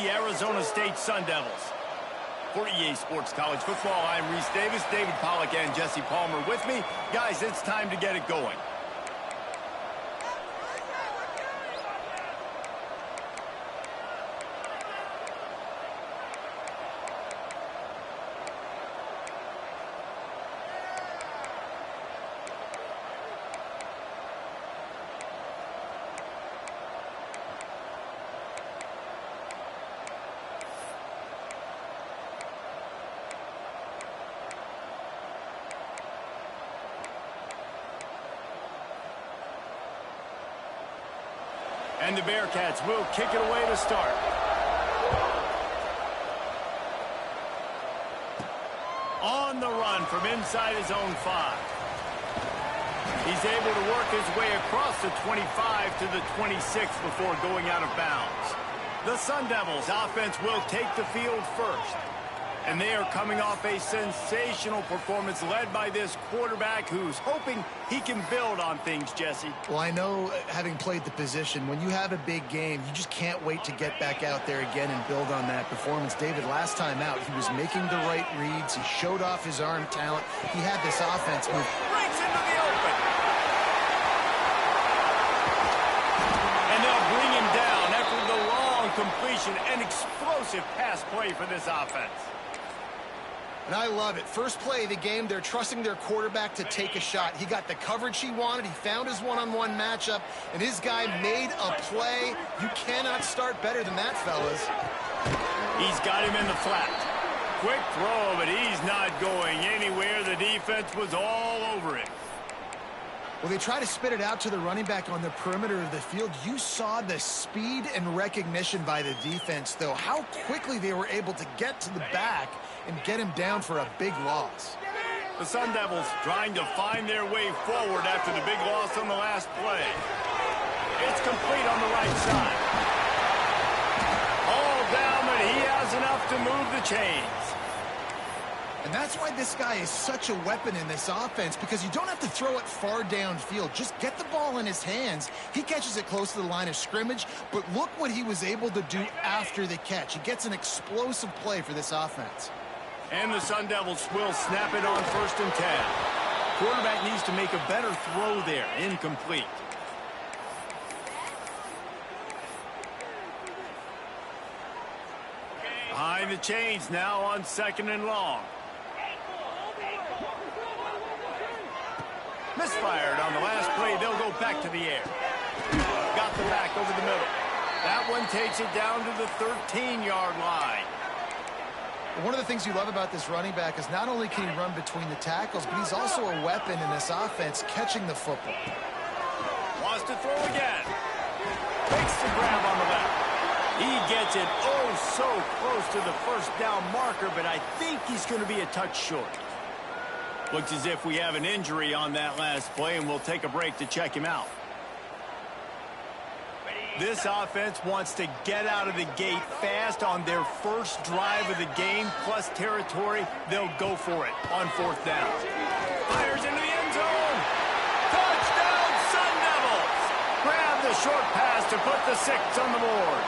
the Arizona State Sun Devils. For EA Sports College Football, I'm Reese Davis, David Pollack, and Jesse Palmer with me. Guys, it's time to get it going. And the Bearcats will kick it away to start. On the run from inside his own 5. He's able to work his way across the 25 to the 26 before going out of bounds. The Sun Devils offense will take the field first. And they are coming off a sensational performance led by this quarterback who's hoping he can build on things, Jesse. Well, I know, having played the position, when you have a big game, you just can't wait to get back out there again and build on that performance. David, last time out, he was making the right reads. He showed off his arm talent. He had this offense move. Breaks into the open. And they'll bring him down after the long completion and explosive pass play for this offense. And I love it. First play of the game, they're trusting their quarterback to take a shot. He got the coverage he wanted. He found his one-on-one matchup, and his guy made a play. You cannot start better than that, fellas. He's got him in the flat. Quick throw, but he's not going anywhere. The defense was all over him. Well, they try to spit it out to the running back on the perimeter of the field. You saw the speed and recognition by the defense, though. How quickly they were able to get to the back and get him down for a big loss. The Sun Devils trying to find their way forward after the big loss on the last play. It's complete on the right side. All down, but he has enough to move the chains. And that's why this guy is such a weapon in this offense, because you don't have to throw it far downfield. Just get the ball in his hands. He catches it close to the line of scrimmage, but look what he was able to do after the catch. He gets an explosive play for this offense. And the Sun Devils will snap it on 1st and 10. Quarterback needs to make a better throw there. Incomplete. Behind the chains now on 2nd and long. Misfired on the last play. They'll go back to the air. Got the back over the middle. That one takes it down to the 13-yard line. One of the things you love about this running back is not only can he run between the tackles, but he's also a weapon in this offense catching the football. Wants to throw again. Takes the grab on the left. He gets it so close to the first down marker, but I think he's going to be a touch short. Looks as if we have an injury on that last play, and we'll take a break to check him out. This offense wants to get out of the gate fast on their first drive of the game, plus territory. They'll go for it on 4th down. Fires into the end zone. Touchdown, Sun Devils! Grab the short pass to put the 6 on the board.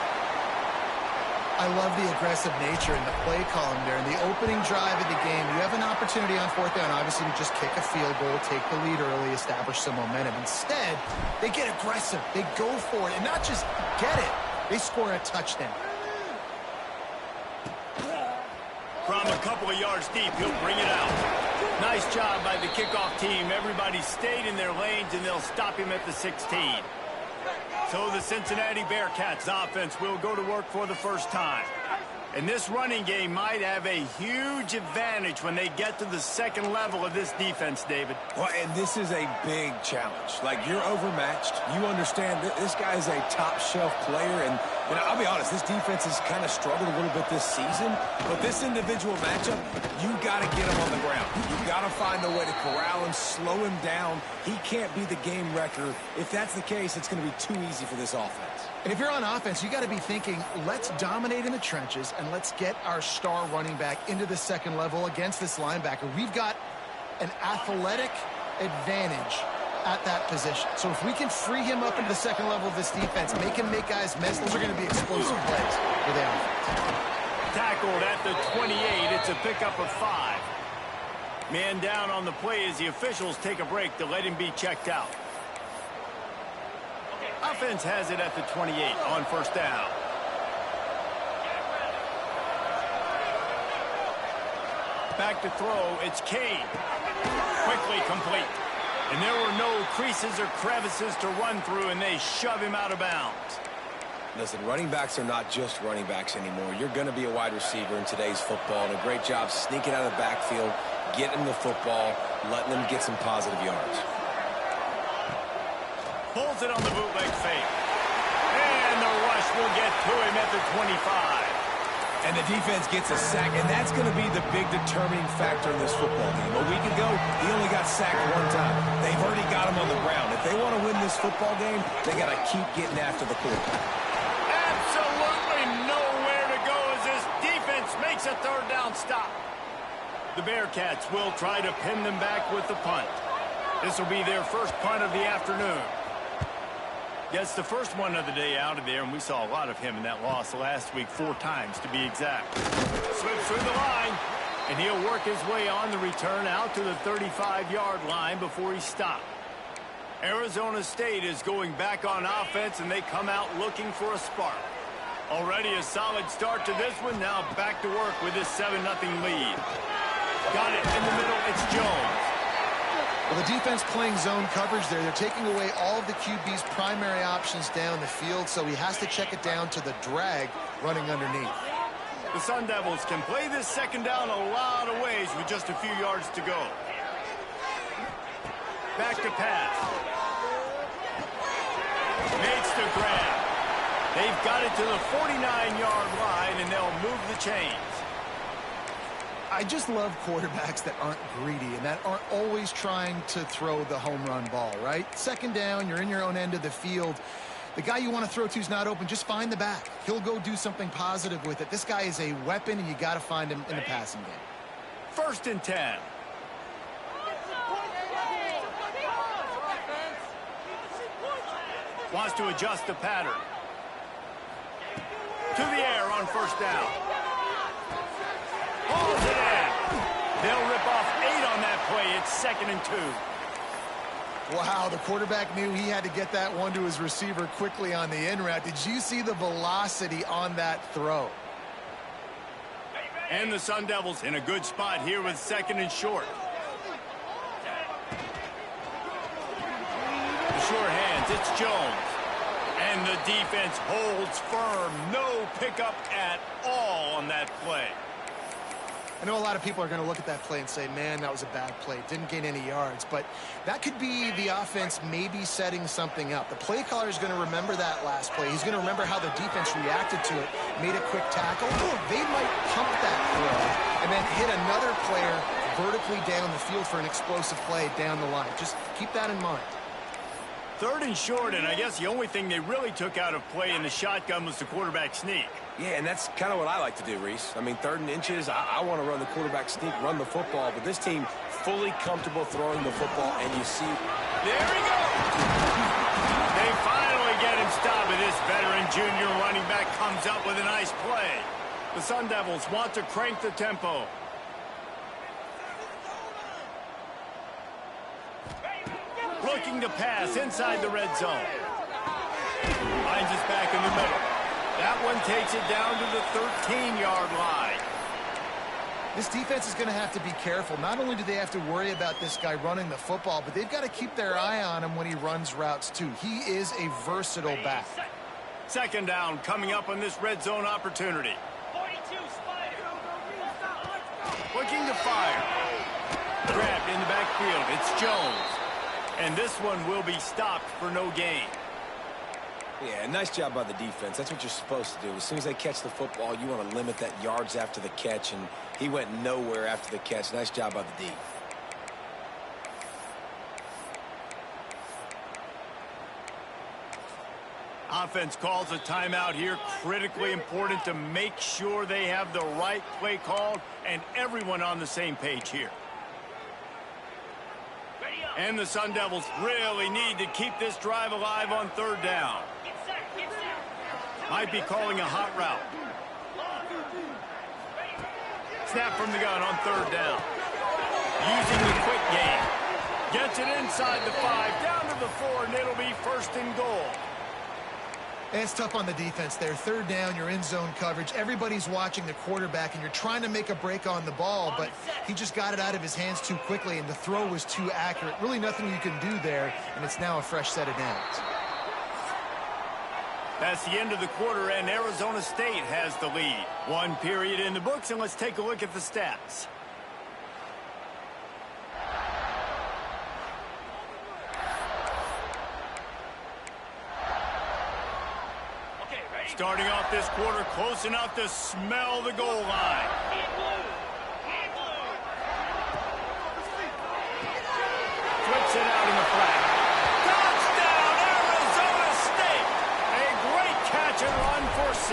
I love the aggressive nature in the play column there. In the opening drive of the game, you have an opportunity on 4th down, obviously, to just kick a field goal, take the lead early, establish some momentum. Instead, they get aggressive. They go for it, and not just get it. They score a touchdown. From a couple of yards deep, he'll bring it out. Nice job by the kickoff team. Everybody stayed in their lanes, and they'll stop him at the 16. So the Cincinnati Bearcats offense will go to work for the first time. And this running game might have a huge advantage when they get to the 2nd level of this defense, David. Well, and this is a big challenge. Like, you're overmatched. You understand that this guy is a top-shelf player. And I'll be honest, this defense has kind of struggled a little bit this season. But this individual matchup, you got to get him on the ground. You got to find a way to corral him, slow him down. He can't be the game wrecker. If that's the case, it's going to be too easy for this offense. And if you're on offense, you got to be thinking, let's dominate in the trenches and let's get our star running back into the 2nd level against this linebacker. We've got an athletic advantage at that position. So if we can free him up into the second level of this defense, make him make guys miss, those are going to be explosive plays for the offense. Tackled at the 28. It's a pickup of 5. Man down on the play as the officials take a break to let him be checked out. Offense has it at the 28 on first down. Back to throw, it's Kane. Quickly complete. And there were no creases or crevices to run through, and they shove him out of bounds. Listen, running backs are not just running backs anymore. You're going to be a wide receiver in today's football, and a great job sneaking out of the backfield, getting the football, letting them get some positive yards. Pulls it on the bootleg fake. And the rush will get to him at the 25. And the defense gets a sack, and that's going to be the big determining factor in this football game. A week ago, he only got sacked 1 time. They've already got him on the ground. If they want to win this football game, they got to keep getting after the quarterback. Absolutely nowhere to go as this defense makes a third down stop. The Bearcats will try to pin them back with the punt. This will be their first punt of the afternoon. Gets the first one of the day out of there, and we saw a lot of him in that loss last week, 4 times to be exact. Slips through the line, and he'll work his way on the return out to the 35-yard line before he's stopped. Arizona State is going back on offense, and they come out looking for a spark. Already a solid start to this one. Now back to work with this 7-0 lead. Got it in the middle. It's Jones. Well, the defense playing zone coverage there. They're taking away all of the QB's primary options down the field, so he has to check it down to the drag running underneath. The Sun Devils can play this second down a lot of ways with just a few yards to go. Back to pass. Makes the grab. They've got it to the 49-yard line, and they'll move the chains. I just love quarterbacks that aren't greedy and that aren't always trying to throw the home run ball, right? Second down, you're in your own end of the field. The guy you want to throw to is not open. Just find the back. He'll go do something positive with it. This guy is a weapon, and you got to find him in the passing game. 1st and 10. Wants to adjust the pattern. To the air on first down. Pulls it in. They'll rip off 8 on that play. It's 2nd and 2. Wow, the quarterback knew he had to get that one to his receiver quickly on the in route. Did you see the velocity on that throw? And the Sun Devils in a good spot here with 2nd and short. The sure hands, it's Jones. And the defense holds firm. No pickup at all on that play. I know a lot of people are going to look at that play and say, man, that was a bad play. Didn't gain any yards. But that could be the offense maybe setting something up. The play caller is going to remember that last play. He's going to remember how the defense reacted to it, made a quick tackle. They might pump that throw and then hit another player vertically down the field for an explosive play down the line. Just keep that in mind. 3rd and short, and I guess the only thing they really took out of play in the shotgun was the quarterback sneak. Yeah, and that's kind of what I like to do, Reese. I mean, 3rd and inches, I want to run the quarterback sneak, run the football, but this team fully comfortable throwing the football, and you see... There he goes! They finally get him stopped, and this veteran junior running back comes up with a nice play. The Sun Devils want to crank the tempo. Looking to pass inside the red zone. Finds us back in the middle. That one takes it down to the 13-yard line. This defense is going to have to be careful. Not only do they have to worry about this guy running the football, but they've got to keep their eye on him when he runs routes too. He is a versatile back. 2nd down coming up on this red zone opportunity. Looking to fire. Grabbed in the backfield. It's Jones. And this one will be stopped for no gain. Yeah, nice job by the defense. That's what you're supposed to do. As soon as they catch the football, you want to limit that yards after the catch, and he went nowhere after the catch. Nice job by the D. Offense calls a timeout here. Critically important to make sure they have the right play called and everyone on the same page here. And the Sun Devils really need to keep this drive alive on third down. Might be calling a hot route. Snap from the gun on third down. Using the quick game. Gets it inside the 5, down to the 4, and it'll be first and goal. And it's tough on the defense there. Third down, you're in zone coverage. Everybody's watching the quarterback, and you're trying to make a break on the ball, but he just got it out of his hands too quickly, and the throw was too accurate. Really nothing you can do there, and it's now a fresh set of downs. That's the end of the quarter, and Arizona State has the lead. One period in the books, and let's take a look at the stats. Starting off this quarter close enough to smell the goal line. Flips it out in the flat. Touchdown, Arizona State! A great catch and run for 6.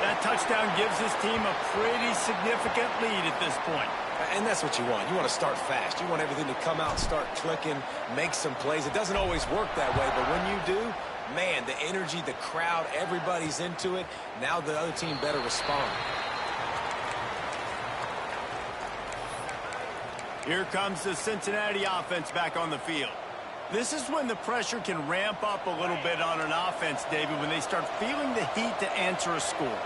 That touchdown gives his team a pretty significant lead at this point. And that's what you want. You want to start fast. You want everything to come out, start clicking, make some plays. It doesn't always work that way, but when you do, man, the energy, the crowd, everybody's into it. Now the other team better respond. Here comes the Cincinnati offense back on the field. This is when the pressure can ramp up a little bit on an offense, David, when they start feeling the heat to answer a score.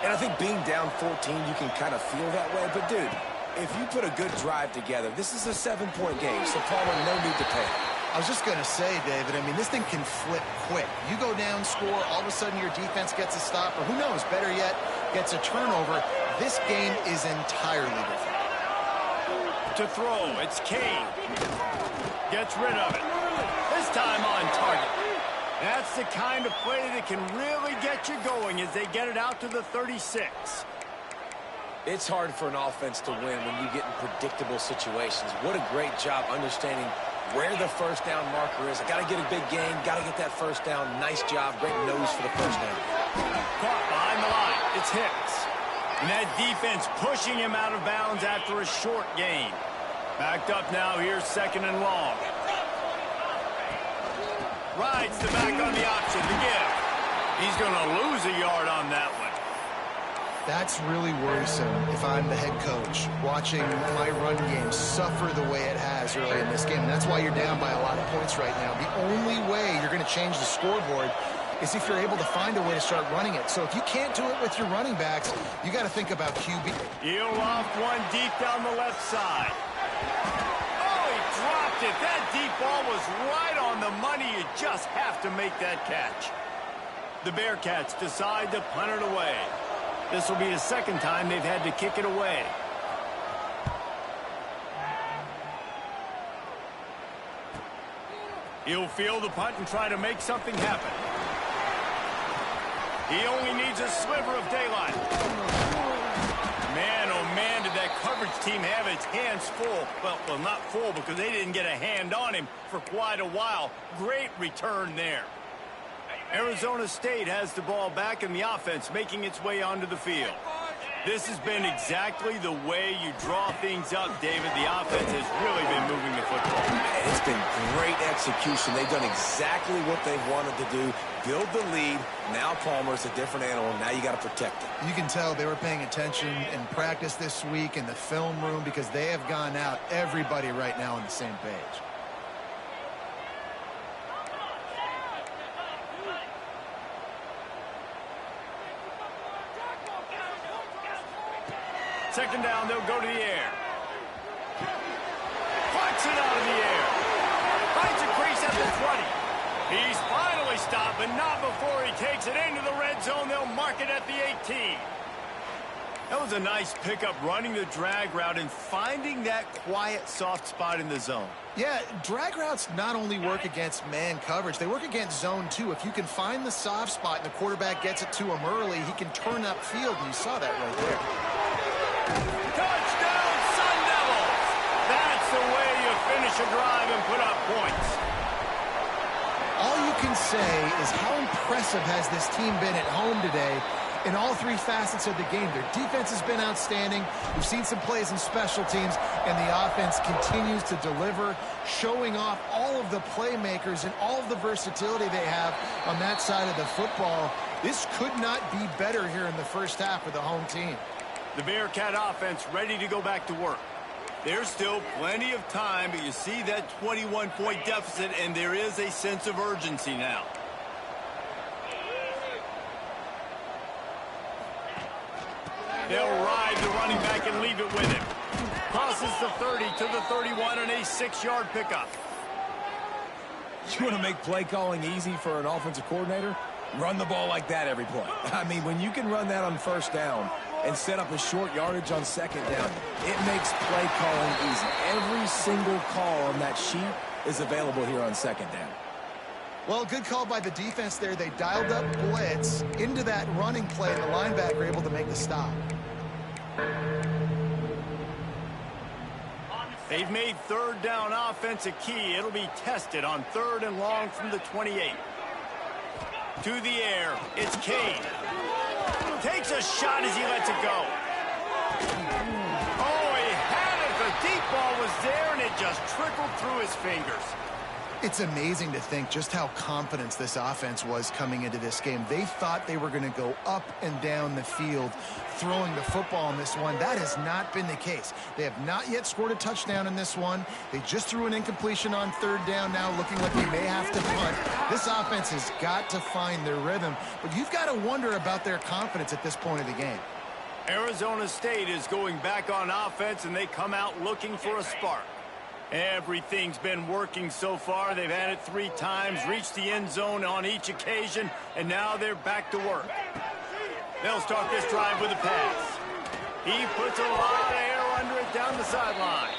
And I think being down 14, you can kind of feel that way. But, dude, if you put a good drive together, this is a 7-point game, so Palmer, no need to pay. I was just going to say, David, I mean, this thing can flip quick. You go down, score, all of a sudden your defense gets a stop, or who knows, better yet, gets a turnover. This game is entirely different. To throw, it's Kane. Gets rid of it. This time on target. That's the kind of play that can really get you going as they get it out to the 36. It's hard for an offense to win when you get in predictable situations. What a great job understanding where the first down marker is. I got to get a big gain, got to get that first down. Nice job, great nose for the first down. Caught behind the line, it's Hicks. And that defense pushing him out of bounds after a short gain. Backed up now, here's second and long. Rides the back on the option to give. He's going to lose a yard on that one. That's really worrisome if I'm the head coach, watching my run game suffer the way it has early in this game. And that's why you're down by a lot of points right now. The only way you're going to change the scoreboard is if you're able to find a way to start running it. So if you can't do it with your running backs, you got to think about QB. He'll off one deep down the left side. Oh, he dropped it. That deep ball was right on the money. You just have to make that catch. The Bearcats decide to punt it away. This will be the second time they've had to kick it away. He'll field the punt and try to make something happen. He only needs a sliver of daylight. Man, oh man, did that coverage team have its hands full. Well, not full because they didn't get a hand on him for quite a while. Great return there. Arizona State has the ball back in the offense, making its way onto the field. This has been exactly the way you draw things up, David. The offense has really been moving the football. It's been great execution. They've done exactly what they've wanted to do. Build the lead. Now Palmer's a different animal. Now you got to protect it. You can tell they were paying attention in practice this week in the film room because they have gone out, everybody right now on the same page. Second down, they'll go to the air. Punts it out of the air. Finds a crease at the 20. He's finally stopped, but not before he takes it into the red zone. They'll mark it at the 18. That was a nice pickup, running the drag route and finding that quiet, soft spot in the zone. Yeah, drag routes not only work against man coverage, they work against zone too. If you can find the soft spot and the quarterback gets it to him early, he can turn upfield, and you saw that right there. Touchdown, Sun Devils! That's the way you finish a drive and put up points. All you can say is how impressive has this team been at home today, in all three facets of the game. Their defense has been outstanding. We've seen some plays in special teams, and the offense continues to deliver, showing off all of the playmakers and all of the versatility they have on that side of the football. This could not be better here in the first half for the home team. The Bearcat offense ready to go back to work. There's still plenty of time, but you see that 21-point deficit, and there is a sense of urgency now. They'll ride the running back and leave it with him. Crosses the 30 to the 31 and a 6-yard pickup. You want to make play calling easy for an offensive coordinator? Run the ball like that every play. I mean, when you can run that on first down and set up a short yardage on second down, it makes play calling easy. Every single call on that sheet is available here on second down. Well, good call by the defense there. They dialed up blitz into that running play, and the linebacker able to make the stop. They've made third down offense a key. It'll be tested on 3rd and long from the 28. To the air, it's Kane. Takes a shot as he lets it go. Oh, he had it. The deep ball was there, and it just trickled through his fingers. It's amazing to think just how confident this offense was coming into this game. They thought they were going to go up and down the field throwing the football in this one. That has not been the case. They have not yet scored a touchdown in this one. They just threw an incompletion on 3rd down now, looking like they may have to punt. This offense has got to find their rhythm, but you've got to wonder about their confidence at this point of the game. Arizona State is going back on offense, and they come out looking for a spark. Everything's been working so far. They've had it 3 times, reached the end zone on each occasion, and now they're back to work. They'll start this drive with a pass. He puts a lot of air under it down the sideline.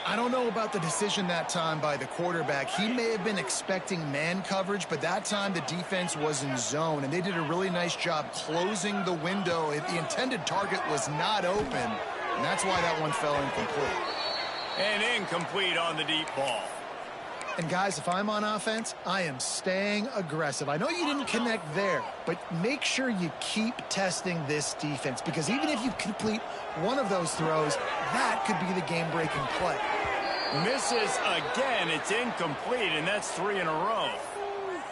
I don't know about the decision that time by the quarterback. He may have been expecting man coverage, but that time the defense was in zone, and they did a really nice job closing the window. The intended target was not open, and that's why that one fell incomplete. And incomplete on the deep ball. And guys, if I'm on offense, I am staying aggressive. I know you didn't connect there, but make sure you keep testing this defense, because even if you complete one of those throws, that could be the game-breaking play. Misses again. It's incomplete, and that's 3 in a row.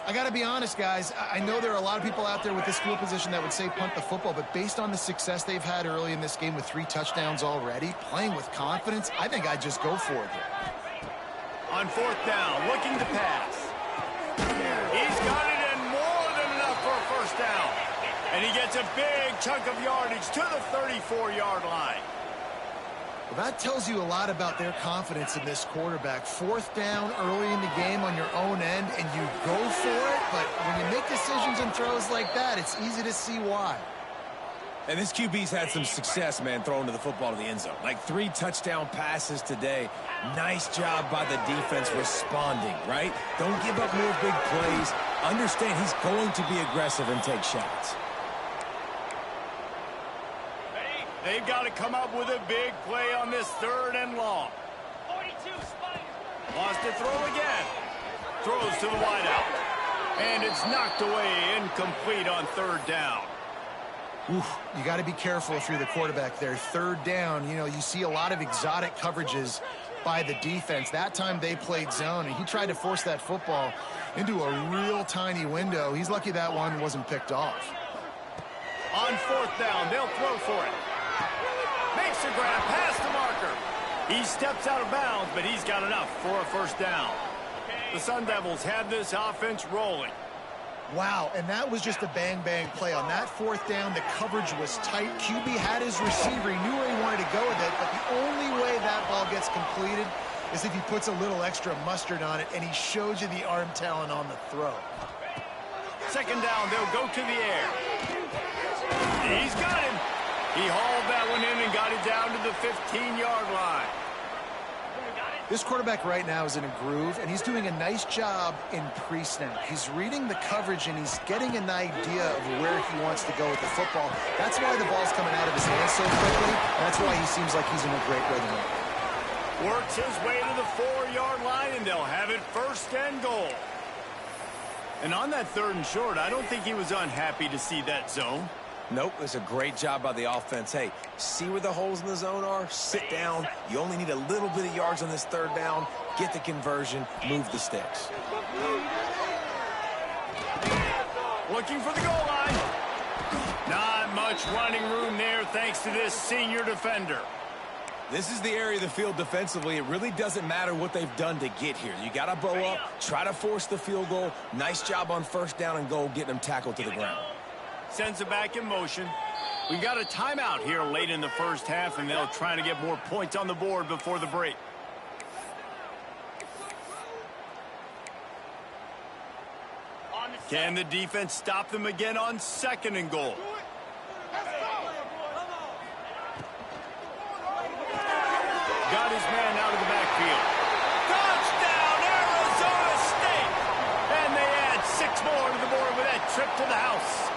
I got to be honest, guys. I know there are a lot of people out there with this field position that would say punt the football, but based on the success they've had early in this game with 3 touchdowns already, playing with confidence, I think I'd just go for it here. On 4th down, looking to pass. He's got it in more than enough for a first down. And he gets a big chunk of yardage to the 34-yard line. Well, that tells you a lot about their confidence in this quarterback. 4th down early in the game on your own end, and you go for it, but when you make decisions and throws like that, it's easy to see why. And this QB's had some success, man, throwing to the football to the end zone. Like 3 touchdown passes today. Nice job by the defense responding, right? Don't give up more big plays. Understand he's going to be aggressive and take shots. They've got to come up with a big play on this 3rd and long. Wants to throw again. Throws to the wideout. And it's knocked away, incomplete on 3rd down. Oof, you got to be careful if you're the quarterback there. 3rd down, you know, you see a lot of exotic coverages by the defense. That time they played zone, and he tried to force that football into a real tiny window. He's lucky that one wasn't picked off. On 4th down, they'll throw for it. Makes the grab past the marker. He steps out of bounds, but he's got enough for a first down. The Sun Devils have this offense rolling. Wow, and that was just a bang-bang play. On that 4th down, the coverage was tight. QB had his receiver. He knew where he wanted to go with it, but the only way that ball gets completed is if he puts a little extra mustard on it, and he shows you the arm talent on the throw. 2nd down, they'll go to the air. He's got him. He hauled that one in and got it down to the 15-yard line. This quarterback right now is in a groove, and he's doing a nice job in pre-snap. He's reading the coverage, and he's getting an idea of where he wants to go with the football. That's why the ball's coming out of his hands so quickly. That's why he seems like he's in a great rhythm. Works his way to the 4-yard line, and they'll have it 1st and goal. And on that 3rd and short, I don't think he was unhappy to see that zone. Nope, it's a great job by the offense. Hey, see where the holes in the zone are? Sit down. You only need a little bit of yards on this third down. Get the conversion. Move the sticks. Looking for the goal line. Not much running room there thanks to this senior defender. This is the area of the field defensively. It really doesn't matter what they've done to get here. You got to bow up, try to force the field goal. Nice job on first down and goal, getting them tackled to the ground. Sends it back in motion. We got a timeout here late in the first half, and they'll try to get more points on the board before the break. Can the defense stop them again on 2nd and goal? Got his man out of the backfield. Touchdown, Arizona State! And they add 6 more to the board with that trip to the house.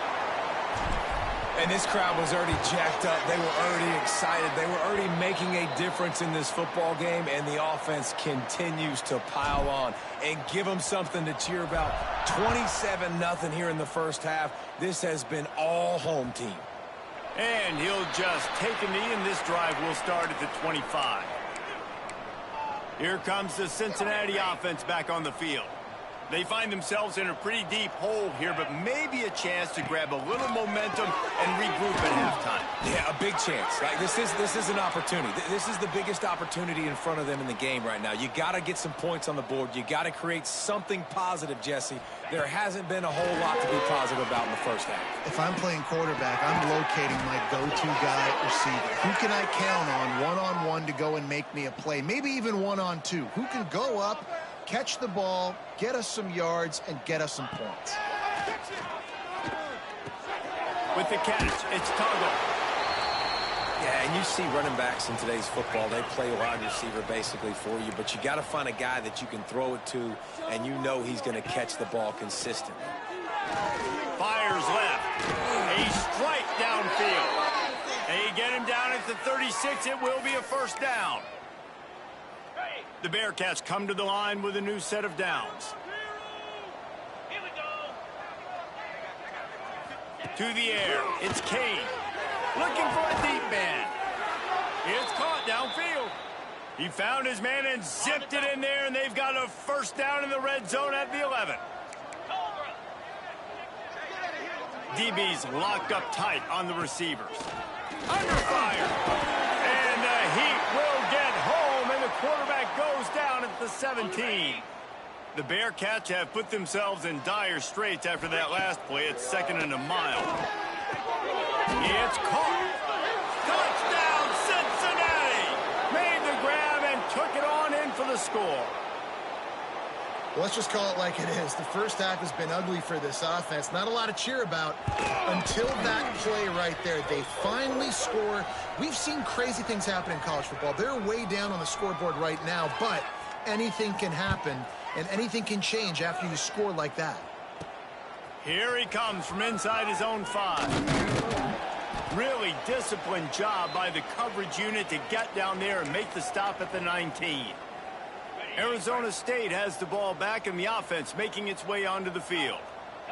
And this crowd was already jacked up. They were already excited. They were already making a difference in this football game, and the offense continues to pile on and give them something to cheer about. 27-0 here in the first half. This has been all home team. And he'll just take a knee, and this drive will start at the 25. Here comes the Cincinnati offense back on the field. They find themselves in a pretty deep hole here, but maybe a chance to grab a little momentum and regroup at halftime. Yeah, a big chance. Like this is an opportunity. This is the biggest opportunity in front of them in the game right now. You got to get some points on the board. You got to create something positive, Jesse. There hasn't been a whole lot to be positive about in the first half. If I'm playing quarterback, I'm locating my go-to guy receiver. Who can I count on one-on-one to go and make me a play? Maybe even one-on-two. Who can go up, catch the ball, get us some yards, and get us some points? With the catch, it's Toggle. Yeah, and you see running backs in today's football, they play wide receiver basically for you, but you got to find a guy that you can throw it to, and you know he's going to catch the ball consistently. Fires left. A strike downfield. They get him down at the 36. It will be a first down. The Bearcats come to the line with a new set of downs. To the air, it's Kane. Looking for a deep man. It's caught downfield. He found his man and zipped it in there, and they've got a first down in the red zone at the 11. DB's locked up tight on the receivers. Under fire. And the Heat will get home, and the quarterback goes down at the 17. The Bearcats have put themselves in dire straits after that last play. It's 2nd and a mile. It's caught. Touchdown, Cincinnati! Made the grab and took it on in for the score. Well, let's just call it like it is. The first half has been ugly for this offense. Not a lot to cheer about until that play right there. They finally score. We've seen crazy things happen in college football. They're way down on the scoreboard right now, but anything can happen, and anything can change after you score like that. Here he comes from inside his own 5. Really disciplined job by the coverage unit to get down there and make the stop at the 19. Arizona State has the ball back, and the offense making its way onto the field.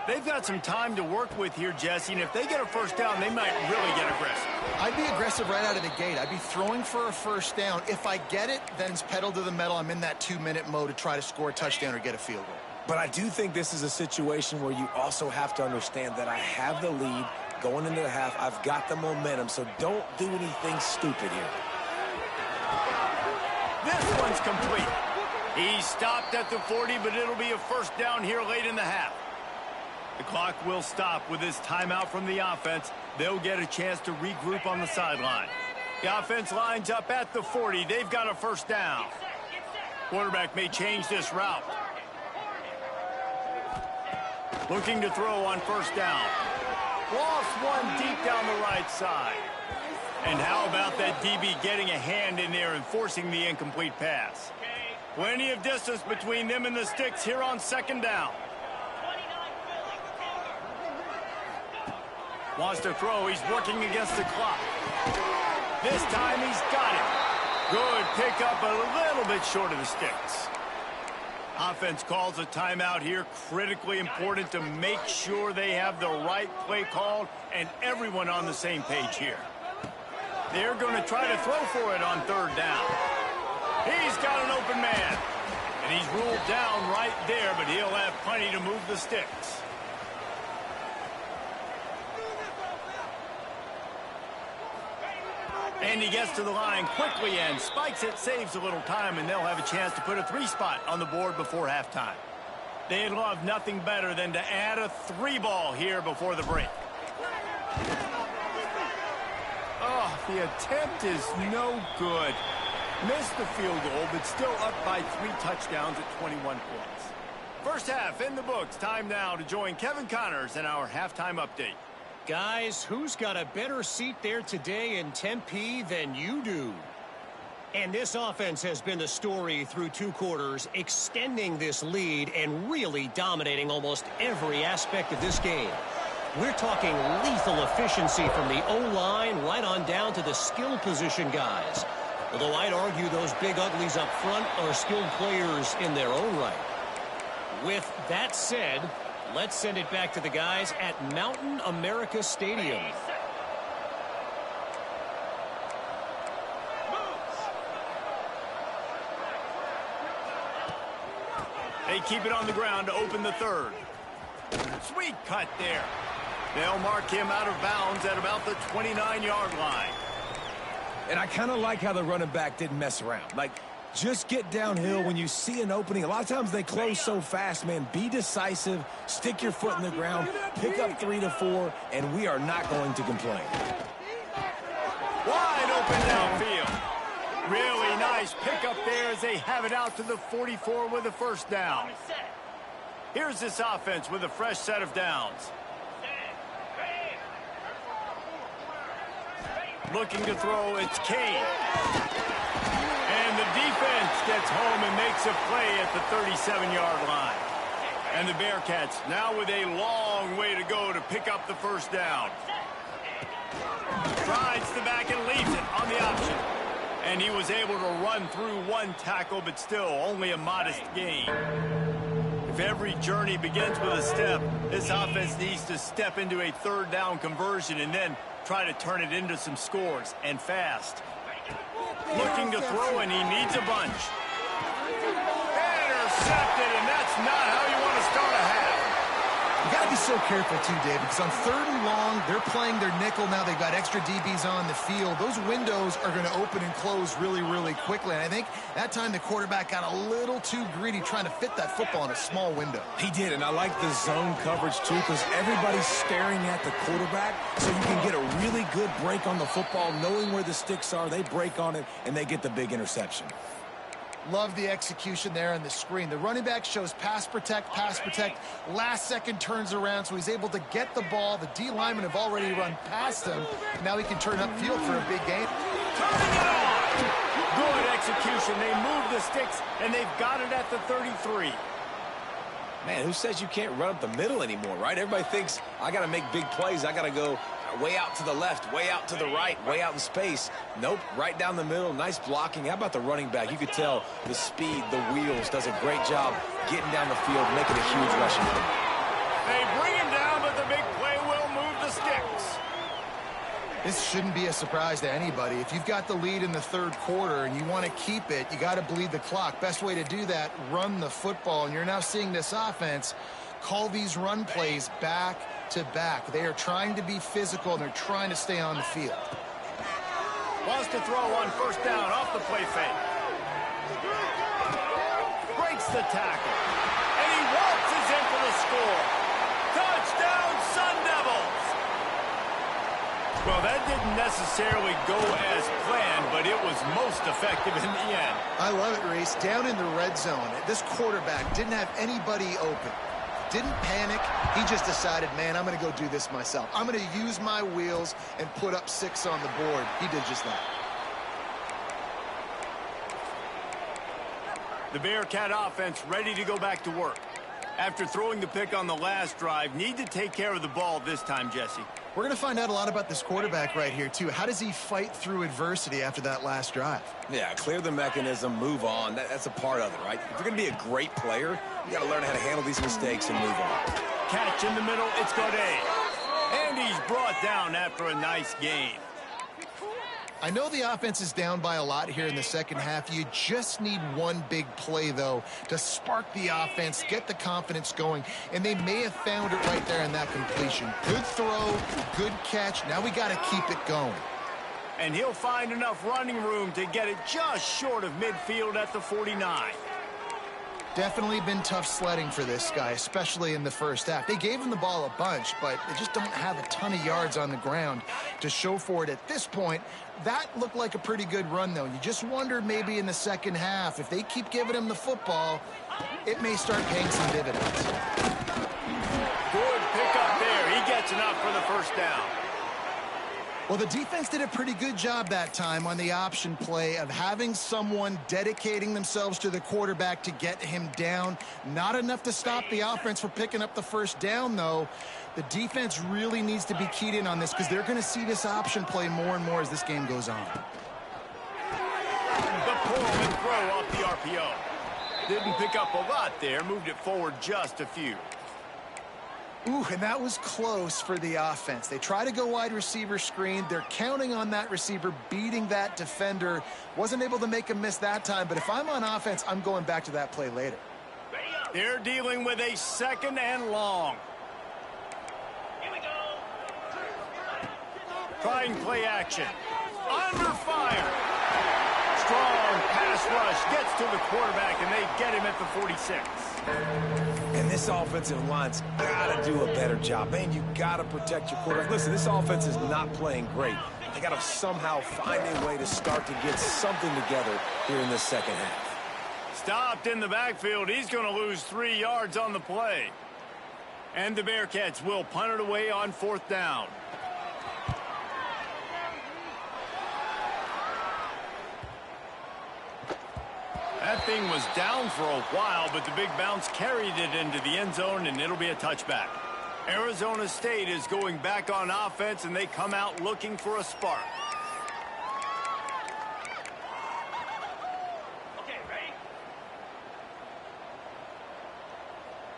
They've got some time to work with here, Jesse, and if they get a first down, they might really get aggressive. I'd be aggressive right out of the gate. I'd be throwing for a first down. If I get it, then it's pedal to the metal. I'm in that 2-minute mode to try to score a touchdown or get a field goal. But I do think this is a situation where you also have to understand that I have the lead going into the half. I've got the momentum, so don't do anything stupid here. This one's complete. He stopped at the 40, but it'll be a first down here late in the half. The clock will stop with this timeout from the offense. They'll get a chance to regroup on the sideline. The offense lines up at the 40. They've got a first down. Quarterback may change this route. Looking to throw on first down. Lost one deep down the right side. And how about that DB getting a hand in there and forcing the incomplete pass? Plenty of distance between them and the sticks here on second down. Wants to throw. He's working against the clock. This time he's got it. Good pickup, a little bit short of the sticks. Offense calls a timeout here. Critically important to make sure they have the right play called and everyone on the same page here. They're going to try to throw for it on third down. He's got an open man. And he's ruled down right there, but he'll have plenty to move the sticks. And he gets to the line quickly and spikes it, saves a little time, and they'll have a chance to put a 3-spot on the board before halftime. They'd love nothing better than to add a 3-ball here before the break. Oh, the attempt is no good. Missed the field goal, but still up by 3 touchdowns at 21 points. First half in the books. Time now to join Kevin Connors in our halftime update. Guys, who's got a better seat there today in Tempe than you do? And this offense has been the story through 2 quarters, extending this lead and really dominating almost every aspect of this game. We're talking lethal efficiency from the O-line right on down to the skill position guys. Although I'd argue those big uglies up front are skilled players in their own right. With that said, let's send it back to the guys at Mountain America Stadium. They keep it on the ground to open the third. Sweet cut there. They'll mark him out of bounds at about the 29-yard line. And I kind of like how the running back didn't mess around. Like, just get downhill when you see an opening. A lot of times they close so fast, man. Be decisive, stick your foot in the ground, pick up 3 to 4, and we are not going to complain. Wide open downfield. Really nice pickup there as they have it out to the 44 with a first down. Here's this offense with a fresh set of downs. Looking to throw, it's Kane. And the defense gets home and makes a play at the 37-yard line. And the Bearcats now with a long way to go to pick up the first down. Drives the back and leaves it on the option. And he was able to run through 1 tackle, but still only a modest gain. If every journey begins with a step, this offense needs to step into a third down conversion and then try to turn it into some scores, and fast. Looking to throw, and he needs a bunch. Intercepted, and that's not how you want to start a half. You got to be so careful, too, David, because on 3rd and long, they're playing their nickel now. They've got extra DBs on the field. Those windows are going to open and close really, really quickly. And I think that time the quarterback got a little too greedy trying to fit that football in a small window. He did, and I like the zone coverage, too, because everybody's staring at the quarterback, so you can get a really good break on the football, knowing where the sticks are. They break on it, and they get the big interception. Love the execution there on the screen. The running back shows pass protect, last second turns around, so he's able to get the ball. The D linemen have already run past him. Now he can turn upfield for a big gain. Turning it on! Good execution. They move the sticks, and they've got it at the 33. Man, who says you can't run up the middle anymore, right? Everybody thinks, I got to make big plays. I got to go way out to the left, way out to the right, way out in space. Nope, right down the middle. Nice blocking. How about the running back? You could tell the speed, the wheels, does a great job getting down the field, making a huge rushing play. They bring him down, but the big play will move the sticks. This shouldn't be a surprise to anybody. If you've got the lead in the 3rd quarter and you want to keep it, you got to bleed the clock. Best way to do that, run the football. And you're now seeing this offense call these run plays back to back. They are trying to be physical, and they're trying to stay on the field. Wants to throw on first down off the play fake. Breaks the tackle. And he waltzes in for the score. Touchdown, Sun Devils! Well, that didn't necessarily go as planned, but it was most effective in the end. I love it, Reese. Down in the red zone, this quarterback didn't have anybody open. Didn't panic. He just decided, man, I'm going to go do this myself. I'm going to use my wheels and put up 6 on the board. He did just that. The Bearcat offense ready to go back to work. After throwing the pick on the last drive, need to take care of the ball this time, Jesse. We're going to find out a lot about this quarterback right here, too. How does he fight through adversity after that last drive? Yeah, clear the mechanism, move on. That's a part of it, right? If you're going to be a great player, you got to learn how to handle these mistakes and move on. Catch in the middle, it's Godet. And he's brought down after a nice gain. I know the offense is down by a lot here in the second half. You just need one big play, though, to spark the offense, get the confidence going, and they may have found it right there in that completion. Good throw, good catch. Now we got to keep it going. And he'll find enough running room to get it just short of midfield at the 49. Definitely been tough sledding for this guy, especially in the first half. They gave him the ball a bunch, but they just don't have a ton of yards on the ground to show for it at this point. That looked like a pretty good run, though. You just wonder maybe in the second half, if they keep giving him the football, it may start paying some dividends. Good pick up there. He gets enough for the first down. Well, the defense did a pretty good job that time on the option play of having someone dedicating themselves to the quarterback to get him down. Not enough to stop the offense from picking up the first down, though. The defense really needs to be keyed in on this because they're going to see this option play more and more as this game goes on. The pull and throw off the RPO. Didn't pick up a lot there, moved it forward just a few. Ooh, and that was close for the offense. They try to go wide receiver screen. They're counting on that receiver beating that defender. Wasn't able to make him miss that time, but if I'm on offense, I'm going back to that play later. They're dealing with a second and long. Here we go. Trying play action. Under fire. Strong pass rush gets to the quarterback, and they get him at the 46. And this offensive line's got to do a better job. Man, you got to protect your quarterback. Listen, this offense is not playing great. They got to somehow find a way to start to get something together here in this second half. Stopped in the backfield. He's going to lose 3 yards on the play. And the Bearcats will punt it away on fourth down. That thing was down for a while, but the big bounce carried it into the end zone, and it'll be a touchback. Arizona State is going back on offense, and they come out looking for a spark. Okay, ready?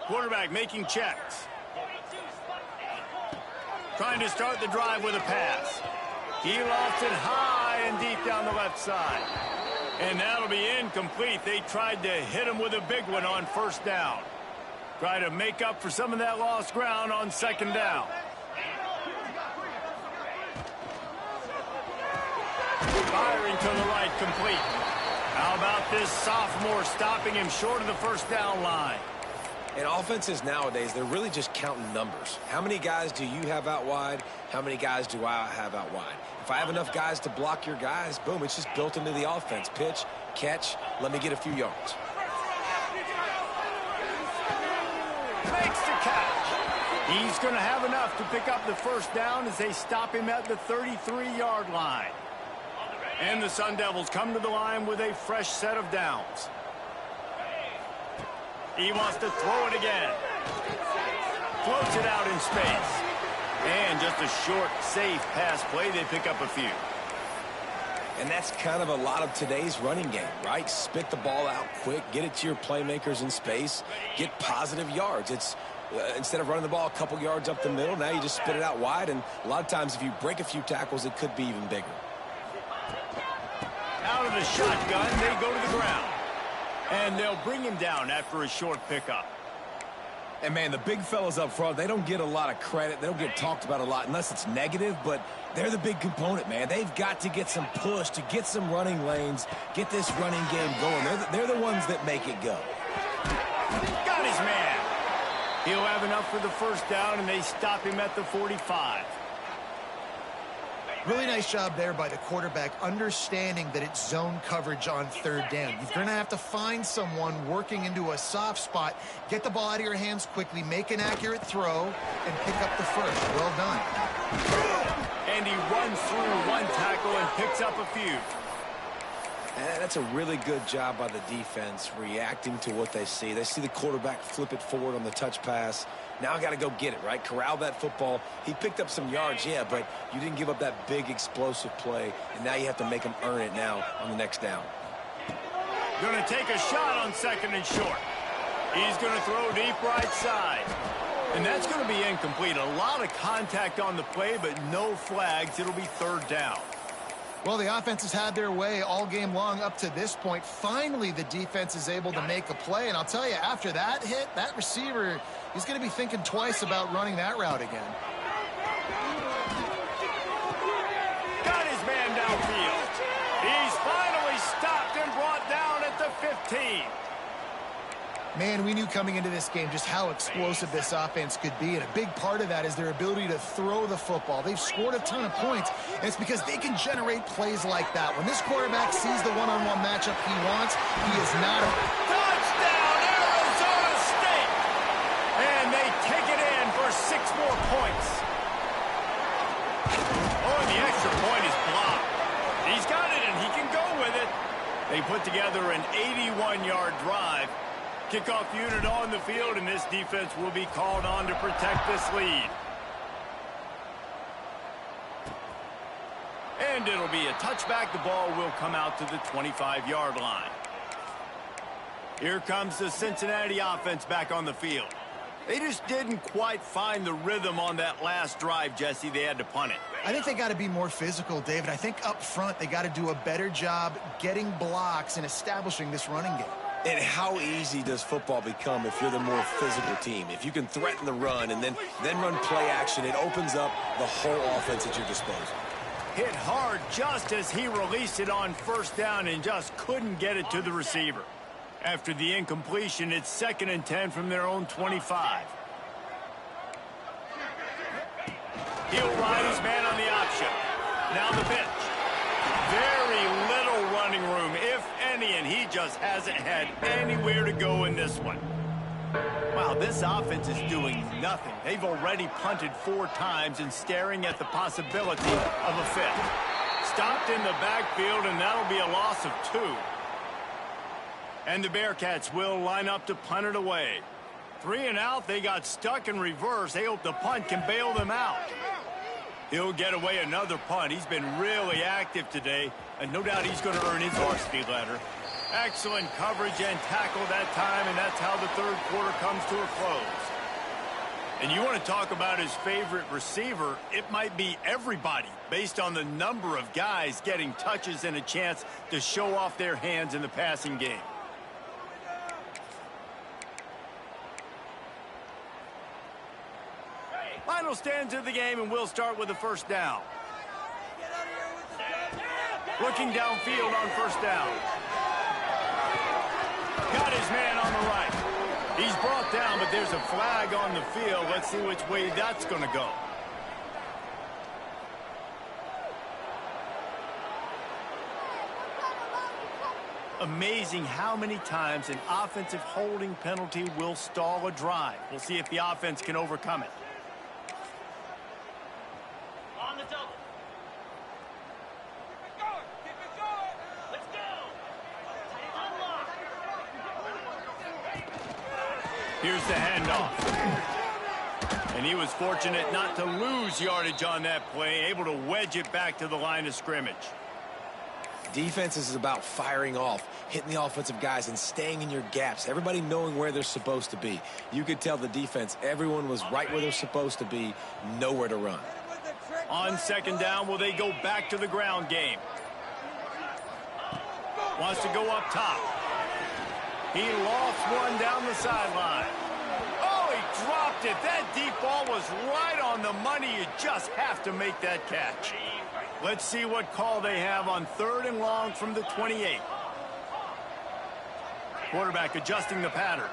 Quarterback making checks. Trying to start the drive with a pass. He lost it high and deep down the left side. And that'll be incomplete. They tried to hit him with a big one on first down. Try to make up for some of that lost ground on second down. Firing to the right, complete. How about this sophomore stopping him short of the first down line? And offenses nowadays, they're really just counting numbers. How many guys do you have out wide? How many guys do I have out wide? If I have enough guys to block your guys, boom, it's just built into the offense. Pitch, catch, let me get a few yards. Makes the catch. He's going to have enough to pick up the first down as they stop him at the 33-yard line. And the Sun Devils come to the line with a fresh set of downs. He wants to throw it again. Floats it out in space. And just a short, safe pass play. They pick up a few. And that's kind of a lot of today's running game, right? Spit the ball out quick, get it to your playmakers in space, get positive yards. It's instead of running the ball a couple yards up the middle, now you just spit it out wide. And a lot of times if you break a few tackles, it could be even bigger. Out of the shotgun, they go to the ground. And they'll bring him down after a short pickup. And, man, the big fellas up front, they don't get a lot of credit. They don't get talked about a lot unless it's negative, but they're the big component, man. They've got to get some push, to get some running lanes, get this running game going. They're the ones that make it go. Got his man. He'll have enough for the first down, and they stop him at the 45. Really nice job there by the quarterback, understanding that it's zone coverage on third down. You're going to have to find someone working into a soft spot, get the ball out of your hands quickly, make an accurate throw, and pick up the first. Well done. And he runs through one tackle and picks up a few. And that's a really good job by the defense reacting to what they see. They see the quarterback flip it forward on the touch pass. Now I got to go get it, right? Corral that football. He picked up some yards, yeah, but you didn't give up that big explosive play, and now you have to make him earn it now on the next down. Going to take a shot on 2nd and short. He's going to throw deep right side. And that's going to be incomplete. A lot of contact on the play, but no flags. It'll be 3rd down. Well, the offense has had their way all game long up to this point. Finally, the defense is able to make a play. And I'll tell you, after that hit, that receiver, he's going to be thinking twice about running that route again. Got his man downfield. He's finally stopped and brought down at the 15. Man, we knew coming into this game just how explosive this offense could be, and a big part of that is their ability to throw the football. They've scored a ton of points, and it's because they can generate plays like that. When this quarterback sees the one-on-one matchup he wants, he is not a... Touchdown, Arizona State! And they take it in for 6 more points. Oh, and the extra point is blocked. He's got it, and he can go with it. They put together an 81-yard drive. Kickoff unit on the field, and this defense will be called on to protect this lead. And it'll be a touchback. The ball will come out to the 25-yard line. Here comes the Cincinnati offense back on the field. They just didn't quite find the rhythm on that last drive, Jesse. They had to punt it. I think they got to be more physical, David. I think up front they got to do a better job getting blocks and establishing this running game. And how easy does football become if you're the more physical team? If you can threaten the run and then run play action, it opens up the whole offense at your disposal. Hit hard just as he released it on 1st down and just couldn't get it to the receiver. After the incompletion, it's 2nd and 10 from their own 25. He'll ride his man on the option. Now the pitch. Very little running room, if any, and he just hasn't had anywhere to go in this one. Wow, this offense is doing nothing. They've already punted 4 times and staring at the possibility of a 5th. Stopped in the backfield, and that'll be a loss of 2. And the Bearcats will line up to punt it away. 3 and out, they got stuck in reverse. They hope the punt can bail them out. He'll get away another punt. He's been really active today, and no doubt he's going to earn his varsity letter. Excellent coverage and tackle that time, and that's how the 3rd quarter comes to a close. And you want to talk about his favorite receiver, it might be everybody, based on the number of guys getting touches and a chance to show off their hands in the passing game. Final stands of the game, and we'll start with the 1st down. Looking downfield on 1st down. Got his man on the right. He's brought down, but there's a flag on the field. Let's see which way that's going to go. Amazing how many times an offensive holding penalty will stall a drive. We'll see if the offense can overcome it. Here's the handoff. And he was fortunate not to lose yardage on that play, able to wedge it back to the line of scrimmage. Defense is about firing off, hitting the offensive guys and staying in your gaps, everybody knowing where they're supposed to be. You could tell the defense, everyone was right where they're supposed to be, nowhere to run. On 2nd down, will they go back to the ground game? Wants to go up top. He lofts one down the sideline. Oh, he dropped it. That deep ball was right on the money. You just have to make that catch. Let's see what call they have on 3rd and long from the 28. Quarterback adjusting the pattern.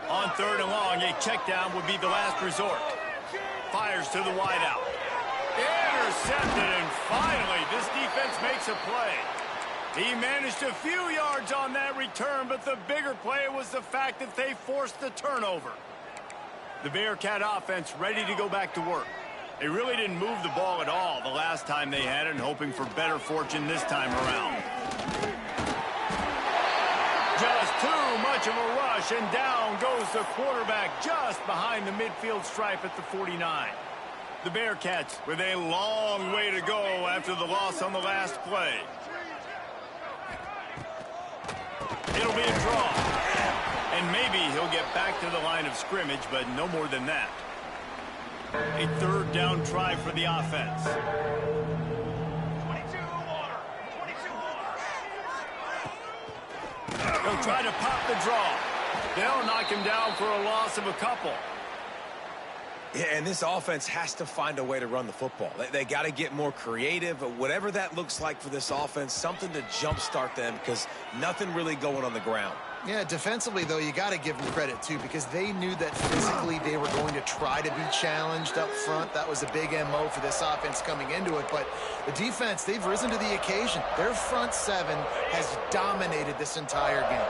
On 3rd and long, a check down would be the last resort. Fires to the wideout. Intercepted, and finally, this defense makes a play. He managed a few yards on that return, but the bigger play was the fact that they forced the turnover. The Bearcat offense ready to go back to work. They really didn't move the ball at all the last time they had it, and hoping for better fortune this time around. Just too much much of a rush, and down goes the quarterback just behind the midfield stripe at the 49. The Bearcats with a long way to go after the loss on the last play. It'll be a draw. And maybe he'll get back to the line of scrimmage, but no more than that. A third down try for the offense. They'll try to pop the draw. They'll knock him down for a loss of a couple. Yeah, and this offense has to find a way to run the football. They got to get more creative, whatever that looks like for this offense, something to jumpstart them because nothing really going on the ground. Yeah, defensively, though, you got to give them credit, too, because they knew that physically they were going to try to be challenged up front. That was a big MO for this offense coming into it. But the defense, they've risen to the occasion. Their front seven has dominated this entire game.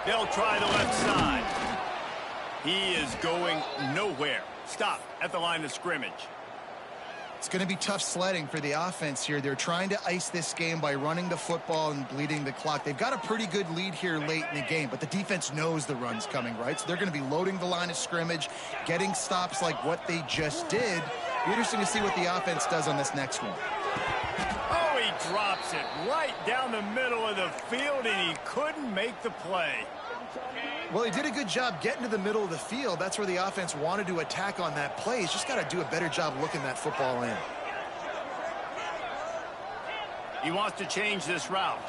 They'll try the left side. He is going nowhere. Stop at the line of scrimmage. It's going to be tough sledding for the offense here. They're trying to ice this game by running the football and bleeding the clock. They've got a pretty good lead here late in the game, but the defense knows the run's coming, right? So they're going to be loading the line of scrimmage, getting stops like what they just did. Be interesting to see what the offense does on this next one. Oh, he drops it right down the middle of the field, and he couldn't make the play. Well, he did a good job getting to the middle of the field. That's where the offense wanted to attack on that play. He's just got to do a better job looking that football in. He wants to change this route.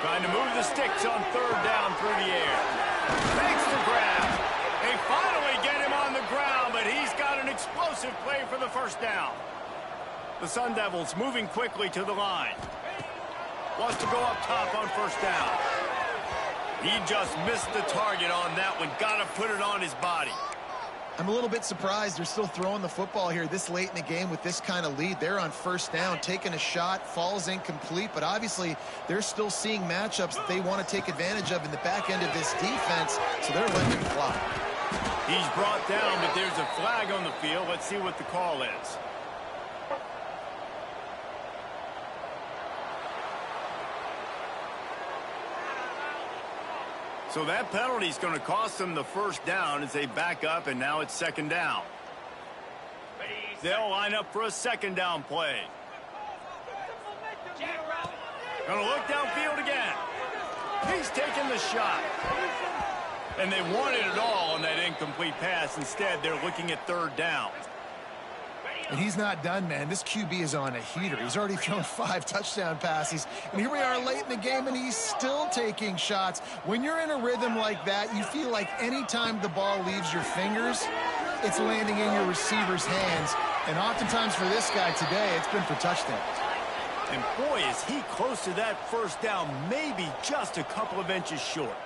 Trying to move the sticks on third down through the air. Makes the grab. They finally get him on the ground, but he's got an explosive play for the first down. The Sun Devils moving quickly to the line. Wants to go up top on first down. He just missed the target on that one. Got to put it on his body. I'm a little bit surprised they're still throwing the football here this late in the game with this kind of lead. They're on first down, taking a shot, falls incomplete, but obviously they're still seeing matchups that they want to take advantage of in the back end of this defense, so they're letting it fly. He's brought down, but there's a flag on the field. Let's see what the call is. So that penalty is going to cost them the first down as they back up, and now it's second down. They'll line up for a second down play. Going to look downfield again. He's taking the shot. And they wanted it all on that incomplete pass. Instead, they're looking at third down. And he's not done, man. This QB is on a heater. He's already thrown 5 touchdown passes. And here we are late in the game, and he's still taking shots. When you're in a rhythm like that, you feel like any time the ball leaves your fingers, it's landing in your receiver's hands. And oftentimes for this guy today, it's been for touchdowns. And boy, is he close to that first down, maybe just a couple of inches short.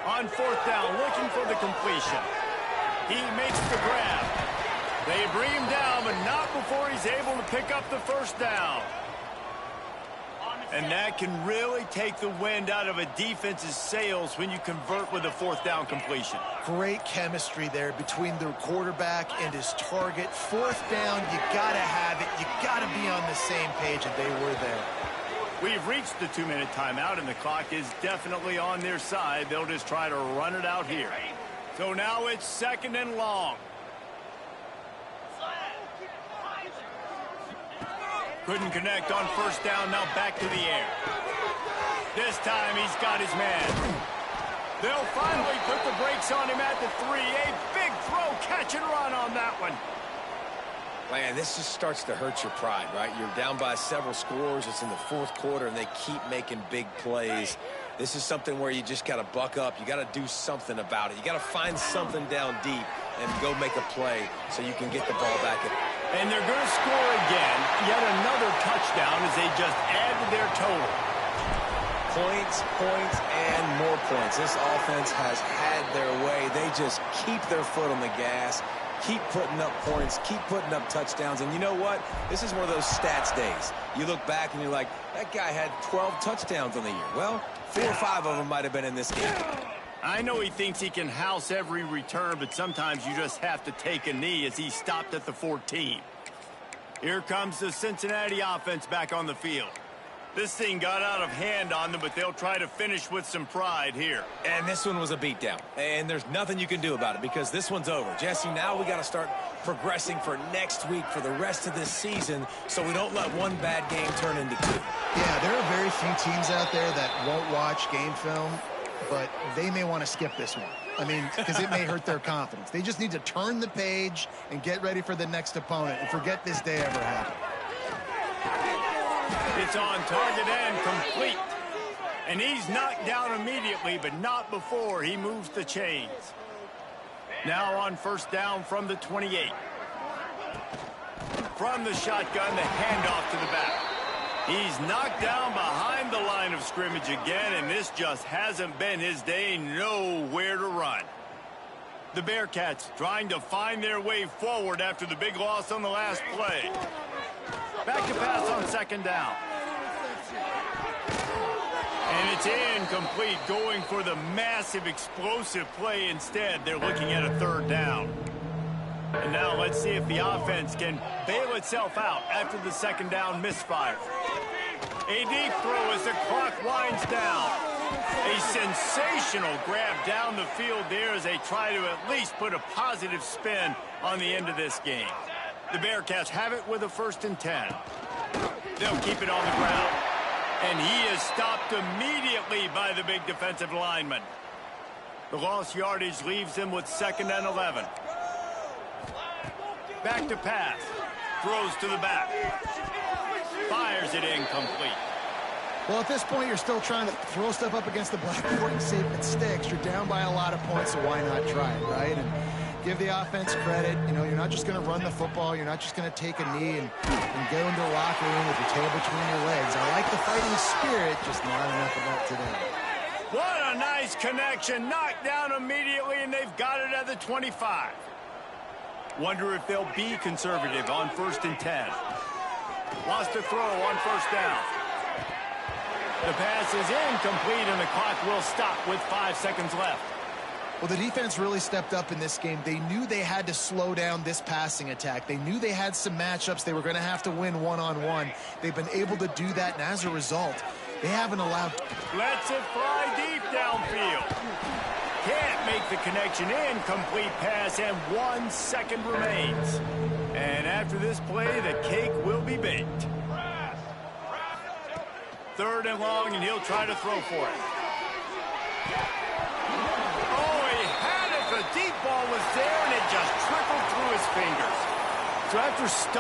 On fourth down, looking for the completion. He makes the grab. They bring him down, but not before he's able to pick up the first down. And that can really take the wind out of a defense's sails when you convert with a fourth down completion. Great chemistry there between the quarterback and his target. Fourth down, you got to have it. You got to be on the same page, and they were there. We've reached the 2-minute timeout, and the clock is definitely on their side. They'll just try to run it out here. So now it's second and long. Couldn't connect on first down, now back to the air. This time he's got his man. They'll finally put the brakes on him at the 3. A big throw, catch and run on that one. Man, this just starts to hurt your pride, right? You're down by several scores. It's in the fourth quarter, and they keep making big plays. This is something where you just got to buck up. You got to do something about it. You got to find something down deep and go make a play so you can get the ball back. And they're going to score again. Yet another touchdown as they just add to their total. Points, points, and more points. This offense has had their way. They just keep their foot on the gas. Keep putting up points, keep putting up touchdowns. And you know what? This is one of those stats days. You look back and you're like, that guy had 12 touchdowns on the year. Well, 4 or 5 of them might have been in this game. I know he thinks he can house every return, but sometimes you just have to take a knee as he stopped at the 14. Here comes the Cincinnati offense back on the field. This thing got out of hand on them, but they'll try to finish with some pride here. And this one was a beatdown. And there's nothing you can do about it because this one's over. Jesse, now we got to start progressing for next week for the rest of this season so we don't let one bad game turn into two. Yeah, there are very few teams out there that won't watch game film, but they may want to skip this one. I mean, because it may hurt their confidence. They just need to turn the page and get ready for the next opponent and forget this day ever happened. It's on target and complete. And he's knocked down immediately, but not before he moves the chains. Now on first down from the 28. From the shotgun, the handoff to the back. He's knocked down behind the line of scrimmage again, and this just hasn't been his day. Nowhere to run. The Bearcats trying to find their way forward after the big loss on the last play. Back to pass on second down. And it's incomplete, going for the massive explosive play instead. They're looking at a third down. And now let's see if the offense can bail itself out after the second down misfire. A deep throw as the clock winds down. A sensational grab down the field there as they try to at least put a positive spin on the end of this game. The Bearcats have it with a 1st and 10. They'll keep it on the ground. And he is stopped immediately by the big defensive lineman. The lost yardage leaves him with 2nd and 11. Back to pass. Throws to the back. Fires it incomplete. Well, at this point, you're still trying to throw stuff up against the blackboard and see if it sticks. You're down by a lot of points, so why not try it, right? And give the offense credit. You know, you're not just going to run the football. You're not just going to take a knee and go into the locker room with your tail between your legs. I like the fighting spirit, just not enough of that today. What a nice connection. Knocked down immediately, and they've got it at the 25. Wonder if they'll be conservative on 1st and 10. Lost a throw on first down. The pass is incomplete, and the clock will stop with 5 seconds left. Well, the defense really stepped up in this game. They knew they had to slow down this passing attack. They knew they had some matchups they were going to have to win one-on-one. They've been able to do that, and as a result, they haven't allowed... Lets it fly deep downfield. Can't make the connection. Incomplete pass, and 1 second remains. And after this play, the cake will be baked. 3rd and long, and he'll try to throw for it. The deep ball was there, and it just trickled through his fingers. So after